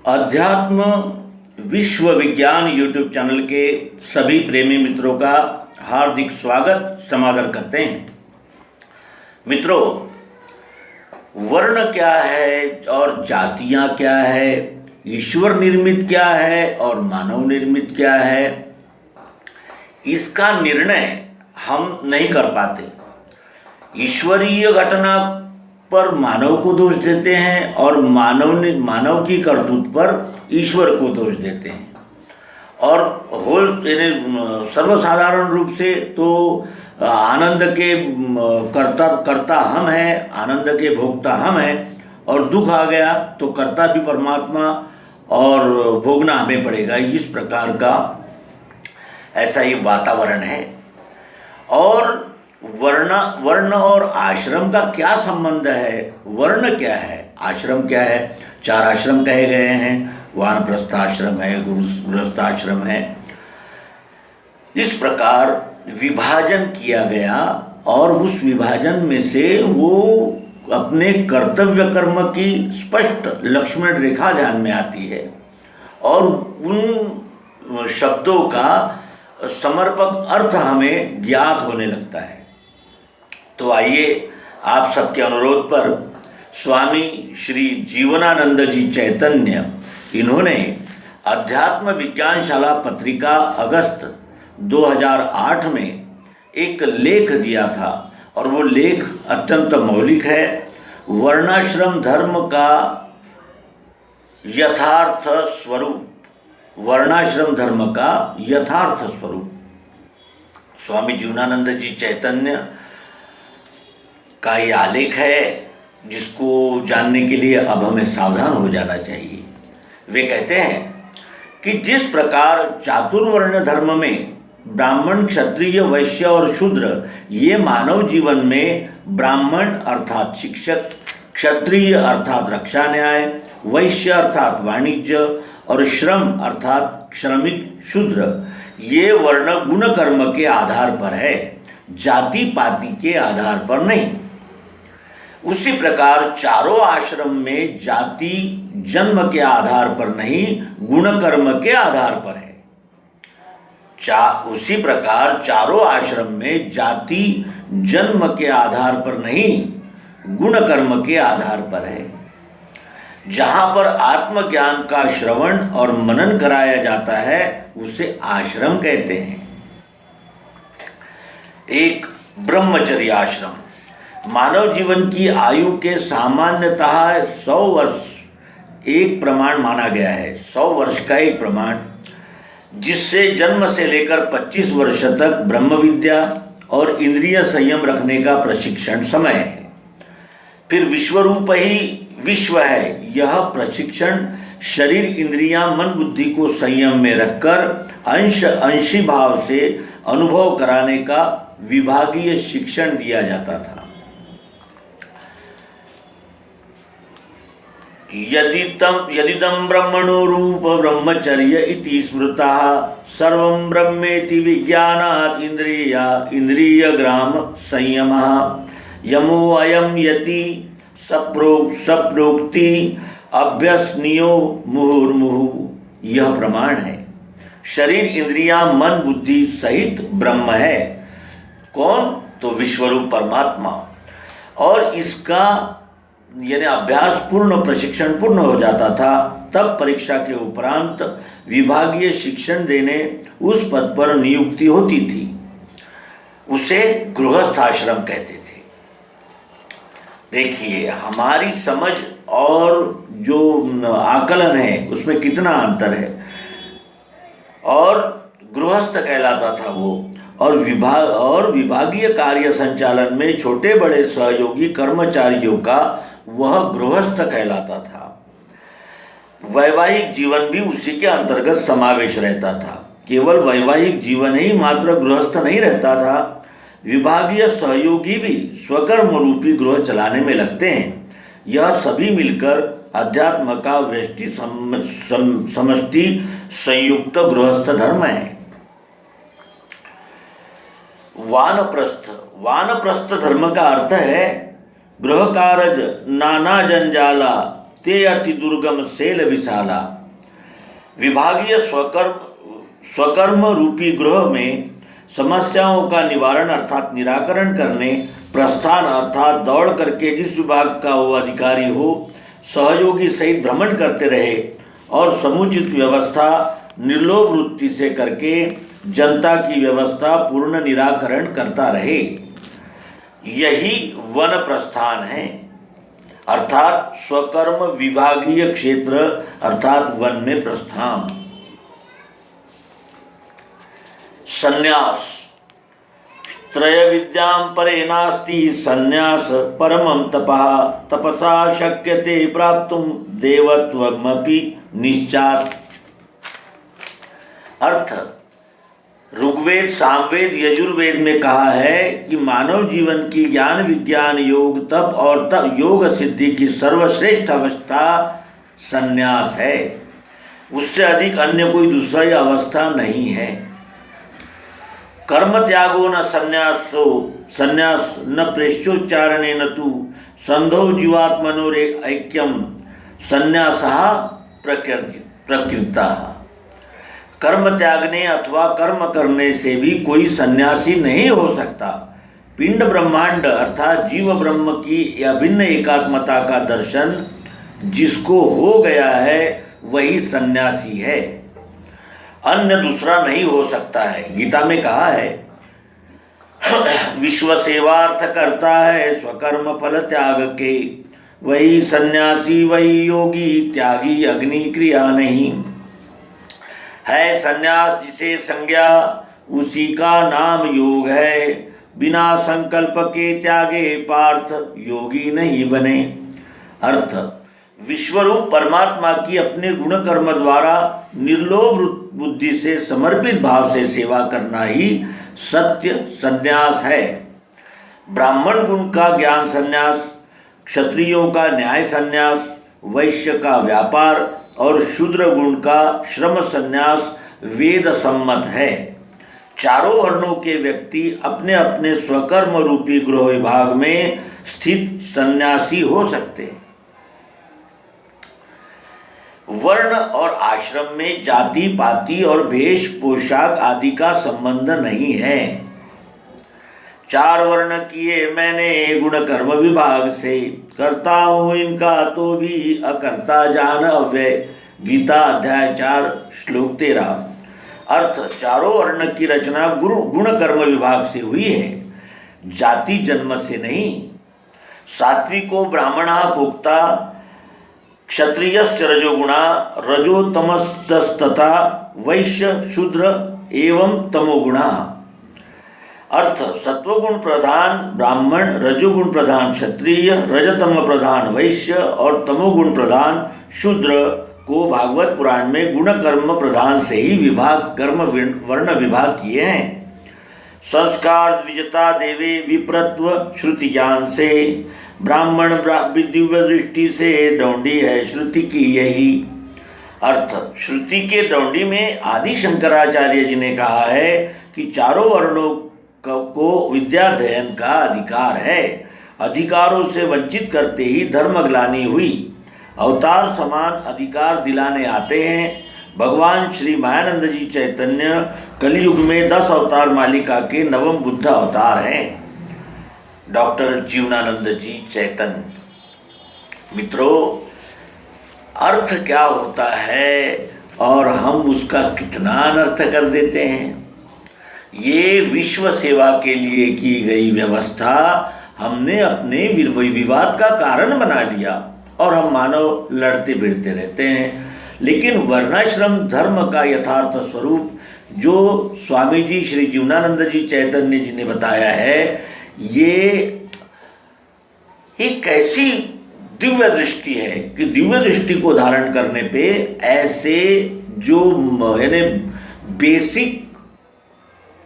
अध्यात्म विश्व विज्ञान यूट्यूब चैनल के सभी प्रेमी मित्रों का हार्दिक स्वागत समादर करते हैं। मित्रों, वर्ण क्या है और जातियां क्या है, ईश्वर निर्मित क्या है और मानव निर्मित क्या है, इसका निर्णय हम नहीं कर पाते। ईश्वरीय घटना पर मानव को दोष देते हैं और मानव की करतूत पर ईश्वर को दोष देते हैं। और सर्वसाधारण रूप से तो आनंद के कर्ता हम हैं, आनंद के भोक्ता हम हैं, और दुख आ गया तो कर्ता भी परमात्मा और भोगना हमें पड़ेगा। इस प्रकार का ऐसा ही वातावरण है। और वर्ण और आश्रम का क्या संबंध है? वर्ण क्या है, आश्रम क्या है? 4 आश्रम कहे गए हैं। वानप्रस्थाश्रम है, गृहस्थाश्रम है। इस प्रकार विभाजन किया गया और उस विभाजन में से वो अपने कर्तव्य कर्म की स्पष्ट लक्ष्मण रेखा ध्यान में आती है और उन शब्दों का समर्पक अर्थ हमें ज्ञात होने लगता है। तो आइए, आप सबके अनुरोध पर स्वामी श्री जीवनानंद जी चैतन्य, इन्होंने अध्यात्म विज्ञान शाला पत्रिका अगस्त 2008 में एक लेख दिया था और वो लेख अत्यंत मौलिक है। वर्णाश्रम धर्म का यथार्थ स्वरूप, वर्णाश्रम धर्म का यथार्थ स्वरूप। स्वामी जीवनानंद जी चैतन्य का ये आलेख है, जिसको जानने के लिए अब हमें सावधान हो जाना चाहिए। वे कहते हैं कि जिस प्रकार चातुर्वर्ण धर्म में ब्राह्मण, क्षत्रिय, वैश्य और शूद्र ये मानव जीवन में ब्राह्मण अर्थात शिक्षक, क्षत्रिय अर्थात रक्षा न्याय, वैश्य अर्थात वाणिज्य और श्रम अर्थात श्रमिक शूद्र, ये वर्ण गुण कर्म के आधार पर है, जाति पाति के आधार पर नहीं। उसी प्रकार चारों आश्रम में जाति जन्म के आधार पर नहीं, गुण कर्म के आधार पर है। उसी प्रकार चारों आश्रम में जाति जन्म के आधार पर नहीं, गुण कर्म के आधार पर है। जहाँ पर आत्मज्ञान का श्रवण और मनन कराया जाता है उसे आश्रम कहते हैं। एक ब्रह्मचर्य आश्रम मानव जीवन की आयु के सामान्यतः 100 वर्ष एक प्रमाण माना गया है। 100 वर्ष का एक प्रमाण, जिससे जन्म से लेकर 25 वर्ष तक ब्रह्म विद्या और इंद्रिय संयम रखने का प्रशिक्षण समय है। फिर विश्वरूप ही विश्व है। यह प्रशिक्षण शरीर, इंद्रियां, मन, बुद्धि को संयम में रखकर अंशी भाव से अनुभव कराने का विभागीय शिक्षण दिया जाता था। यदिदं ब्रह्मणो रूप ब्रह्मचर्य इति स्मृतः सर्वं ब्रह्मेति विज्ञानात् इंद्रियग्राम संयमः यमो अयं यति सप्रोक्ति अभ्यसनीयो मुहुर्मुहुः। यह प्रमाण है। शरीर, इंद्रियां, मन, बुद्धि सहित ब्रह्म है। कौन? तो विश्वरूप परमात्मा। और इसका यानी अभ्यास पूर्ण, प्रशिक्षण पूर्ण हो जाता था, तब परीक्षा के उपरांत विभागीय शिक्षण देने उस पद पर नियुक्ति होती थी। उसे गृहस्थाश्रम कहते थे। देखिए, हमारी समझ और जो आकलन है उसमें कितना अंतर है। और गृहस्थ कहलाता था वो, और विभागीय कार्य संचालन में छोटे बड़े सहयोगी कर्मचारियों का वह गृहस्थ कहलाता था। वैवाहिक जीवन भी उसी के अंतर्गत समावेश रहता था। केवल वैवाहिक जीवन ही मात्र गृहस्थ नहीं रहता था, विभागीय सहयोगी भी स्वकर्म रूपी गृह चलाने में लगते हैं। यह सभी मिलकर अध्यात्म का व्यष्टि समष्टि संयुक्त गृहस्थ धर्म है। वानप्रस्थ धर्म का अर्थ है गृह कारज नाना जंजाला ते अति दुर्गम शैल विशाला। विभागीय स्वकर्म रूपी गृह में समस्याओं का निवारण अर्थात निराकरण करने प्रस्थान अर्थात दौड़ करके जिस विभाग का वो अधिकारी हो सहयोगी सहित भ्रमण करते रहे और समुचित व्यवस्था निर्लोभ वृत्ति से करके जनता की व्यवस्था पूर्ण निराकरण करता रहे, यही वन प्रस्थान है। अर्थात स्वकर्म विभागीय क्षेत्र अर्थात वन में प्रस्थान। संन्यास त्रय विद्यां परे नास्ति संन्यास परमं तपः तपसा शक्यते प्राप्तुं देवत्वमपि निश्चात्। अर्थ ऋग्वेद सामवेद यजुर्वेद में कहा है कि मानव जीवन की ज्ञान विज्ञान योग तप और तप योग सिद्धि की सर्वश्रेष्ठ अवस्था संन्यास है। उससे अधिक अन्य कोई दूसरी अवस्था नहीं है। कर्म त्यागो न संन्यासो संन्यास न प्रेष्योच्चारणे न तु संधो जीवात्मनोरे ऐक्यम संन्यासः प्रकृता। कर्म त्यागने अथवा कर्म करने से भी कोई सन्यासी नहीं हो सकता। पिंड ब्रह्मांड अर्थात जीव ब्रह्म की अभिन्न एकात्मता का दर्शन जिसको हो गया है वही सन्यासी है, अन्य दूसरा नहीं हो सकता है। गीता में कहा है विश्व सेवार्थ करता है स्वकर्म फल त्याग के, वही सन्यासी वही योगी त्यागी अग्नि क्रिया नहीं। है संन्यास जिसे संज्ञा उसी का नाम योग है, बिना संकल्प के त्यागे पार्थ योगी नहीं बने। अर्थ विश्वरूप परमात्मा की अपने गुण कर्म द्वारा निर्लोभ बुद्धि से समर्पित भाव से सेवा करना ही सत्य संन्यास है। ब्राह्मण गुण का ज्ञान संन्यास, क्षत्रियों का न्याय संन्यास, वैश्य का व्यापार और शूद्र गुण का श्रम संन्यास वेद सम्मत है। चारों वर्णों के व्यक्ति अपने अपने स्वकर्म रूपी गृह विभाग में स्थित सन्यासी हो सकते हैं। वर्ण और आश्रम में जाति पाति और वेश पोशाक आदि का संबंध नहीं है। 4 वर्ण किए मैंने गुण कर्म विभाग से, करता हूँ इनका तो भी अकर्ता जान अव्यय। गीता अध्याय 4 श्लोक 13। अर्थ चारों वर्ण की रचना गुण कर्म विभाग से हुई है, जाति जन्म से नहीं। सात्विको ब्राह्मणः पुक्ता क्षत्रियस्य रजोगुणा रजोतमस्तथा वैश्य शूद्र एवं तमोगुणा। अर्थ सत्वगुण प्रधान ब्राह्मण, रजोगुण प्रधान क्षत्रिय, रजतम प्रधान वैश्य और तमोगुण प्रधान शूद्र को भागवत पुराण में गुण कर्म प्रधान से ही विभाग कर्म वर्ण विभाग किए हैं। संस्कार द्विजता देवे विप्रत्व श्रुति ज्ञान से, ब्राह्मण दिव्य दृष्टि से डौंडी है श्रुति की यही। अर्थ श्रुति के डौंडी में आदि शंकराचार्य जी ने कहा है कि चारों वर्णों को विद्याध्ययन का अधिकार है। अधिकारों से वंचित करते ही धर्मग्लानि हुई। अवतार समान अधिकार दिलाने आते हैं। भगवान श्री मायानंद जी चैतन्य कलयुग में 10 अवतार मालिका के नवम बुद्ध अवतार हैं। डॉक्टर जीवनानंद जी चैतन्य। मित्रों, अर्थ क्या होता है और हम उसका कितना अनर्थ कर देते हैं। ये विश्व सेवा के लिए की गई व्यवस्था हमने अपने विवाद का कारण बना लिया और हम मानव लड़ते भिड़ते रहते हैं। लेकिन वर्णाश्रम धर्म का यथार्थ स्वरूप जो स्वामी जी श्री जीवनानंद जी चैतन्य जी ने बताया है, ये एक ऐसी दिव्य दृष्टि है कि दिव्य दृष्टि को धारण करने पे ऐसे जो यानी बेसिक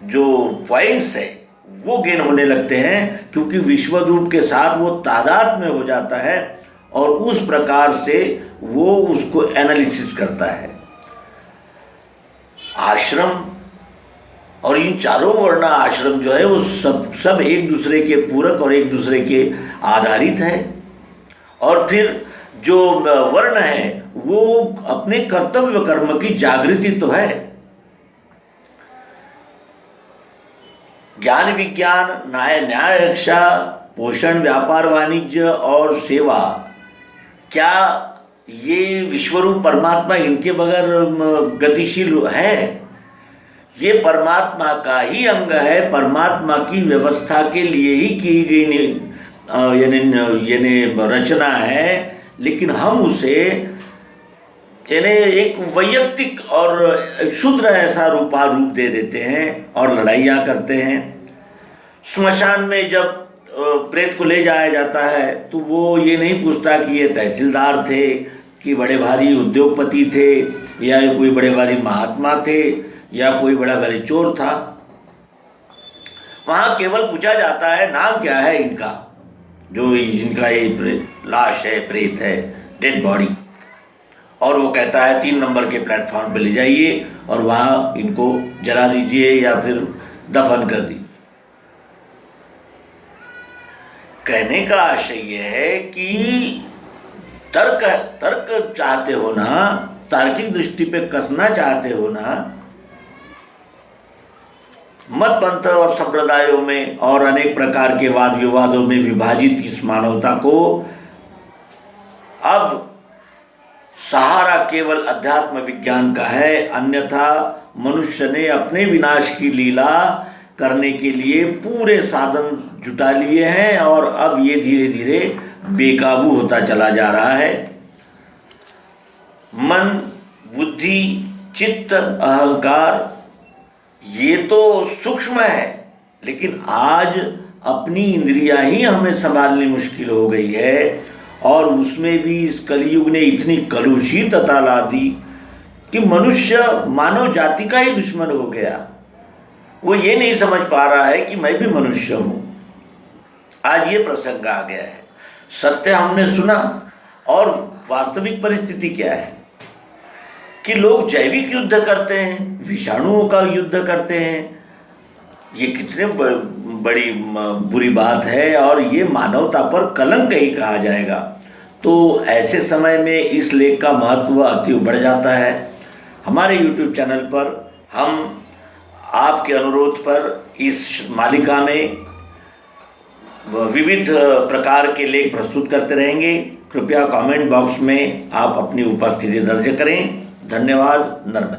जो पॉइंट्स है वो गेन होने लगते हैं, क्योंकि विश्व रूप के साथ वो तादाद में हो जाता है और उस प्रकार से वो उसको एनालिसिस करता है। आश्रम और इन चारों वर्ण आश्रम जो है वो सब एक दूसरे के पूरक और एक दूसरे के आधारित है। और फिर जो वर्ण है वो अपने कर्तव्य कर्म की जागृति तो है। ज्ञान विज्ञान न्याय रक्षा पोषण व्यापार वाणिज्य और सेवा, क्या ये विश्वरूप परमात्मा इनके बगैर गतिशील है? ये परमात्मा का ही अंग है, परमात्मा की व्यवस्था के लिए ही की गई यानी रचना है, लेकिन हम उसे यानी एक वैयक्तिक और क्षुद्र ऐसा रूपारूप दे देते हैं और लड़ाइयाँ करते हैं। स्मशान में जब प्रेत को ले जाया जाता है तो वो ये नहीं पूछता कि ये तहसीलदार थे कि बड़े भारी उद्योगपति थे या कोई बड़े भारी महात्मा थे या कोई बड़ा भारी चोर था। वहाँ केवल पूछा जाता है नाम क्या है इनका, जो जिनका ये लाश है, प्रेत है, डेड बॉडी, और वो कहता है 3 नंबर के प्लेटफॉर्म पे ले जाइए और वहाँ इनको जला दीजिए या फिर दफन कर दीजिए। कहने का आशय यह है कि तर्क चाहते हो ना, तार्किक दृष्टि पे कसना चाहते हो ना, मत पंथ और संप्रदायों में और अनेक प्रकार के वाद विवादों में विभाजित इस मानवता को अब सहारा केवल अध्यात्म विज्ञान का है। अन्यथा मनुष्य ने अपने विनाश की लीला करने के लिए पूरे साधन जुटा लिए हैं और अब ये धीरे धीरे बेकाबू होता चला जा रहा है। मन, बुद्धि, चित्त, अहंकार ये तो सूक्ष्म है, लेकिन आज अपनी इंद्रियां ही हमें संभालनी मुश्किल हो गई है और उसमें भी इस कलयुग ने इतनी कलुषितता ला दी कि मनुष्य मानव जाति का ही दुश्मन हो गया। वो ये नहीं समझ पा रहा है कि मैं भी मनुष्य हूँ। आज ये प्रसंग आ गया है। सत्य हमने सुना और वास्तविक परिस्थिति क्या है कि लोग जैविक युद्ध करते हैं, विषाणुओं का युद्ध करते हैं। ये कितने बड़ी बुरी बात है और ये मानवता पर कलंक ही कहा जाएगा। तो ऐसे समय में इस लेख का महत्व अति बढ़ जाता है। हमारे YouTube चैनल पर हम आपके अनुरोध पर इस मालिका में विविध प्रकार के लेख प्रस्तुत करते रहेंगे। कृपया कमेंट बॉक्स में आप अपनी उपस्थिति दर्ज करें। धन्यवाद। नर्मदे।